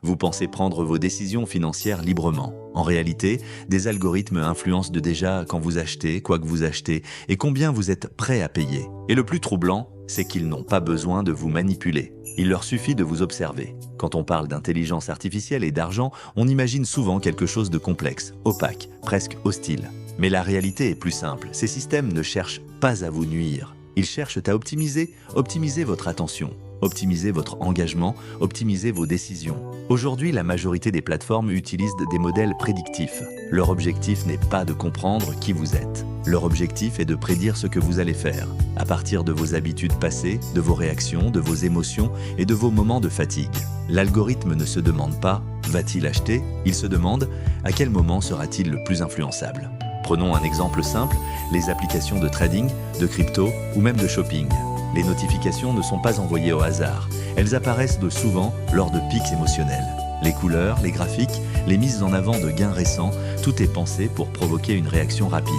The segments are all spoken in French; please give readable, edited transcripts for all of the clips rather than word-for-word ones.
Vous pensez prendre vos décisions financières librement. En réalité, des algorithmes influencent déjà quand vous achetez, quoi que vous achetez, et combien vous êtes prêt à payer. Et le plus troublant, c'est qu'ils n'ont pas besoin de vous manipuler. Il leur suffit de vous observer. Quand on parle d'intelligence artificielle et d'argent, on imagine souvent quelque chose de complexe, opaque, presque hostile. Mais la réalité est plus simple. Ces systèmes ne cherchent pas à vous nuire. Ils cherchent à optimiser votre attention, optimiser votre engagement, optimiser vos décisions. Aujourd'hui, la majorité des plateformes utilisent des modèles prédictifs. Leur objectif n'est pas de comprendre qui vous êtes. Leur objectif est de prédire ce que vous allez faire, à partir de vos habitudes passées, de vos réactions, de vos émotions et de vos moments de fatigue. L'algorithme ne se demande pas « va-t-il acheter ?», il se demande « à quel moment sera-t-il le plus influençable ?» Prenons un exemple simple, les applications de trading, de crypto ou même de shopping. Les notifications ne sont pas envoyées au hasard. Elles apparaissent souvent lors de pics émotionnels. Les couleurs, les graphiques, les mises en avant de gains récents, tout est pensé pour provoquer une réaction rapide.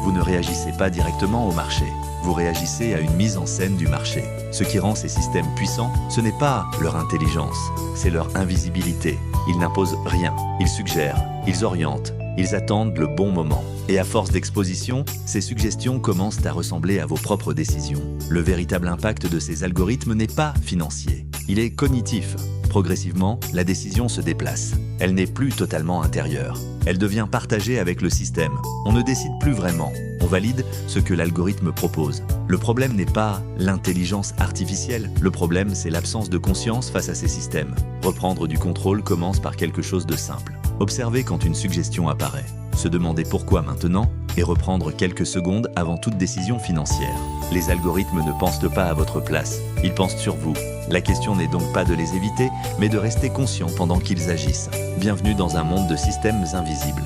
Vous ne réagissez pas directement au marché. Vous réagissez à une mise en scène du marché. Ce qui rend ces systèmes puissants, ce n'est pas leur intelligence, c'est leur invisibilité. Ils n'imposent rien, ils suggèrent, ils orientent, ils attendent le bon moment. Et à force d'exposition, ces suggestions commencent à ressembler à vos propres décisions. Le véritable impact de ces algorithmes n'est pas financier, il est cognitif. Progressivement, la décision se déplace. Elle n'est plus totalement intérieure. Elle devient partagée avec le système. On ne décide plus vraiment. On valide ce que l'algorithme propose. Le problème n'est pas l'intelligence artificielle. Le problème, c'est l'absence de conscience face à ces systèmes. Reprendre du contrôle commence par quelque chose de simple. Observez quand une suggestion apparaît. Se demander pourquoi maintenant et reprendre quelques secondes avant toute décision financière. Les algorithmes ne pensent pas à votre place, ils pensent sur vous. La question n'est donc pas de les éviter, mais de rester conscient pendant qu'ils agissent. Bienvenue dans un monde de systèmes invisibles.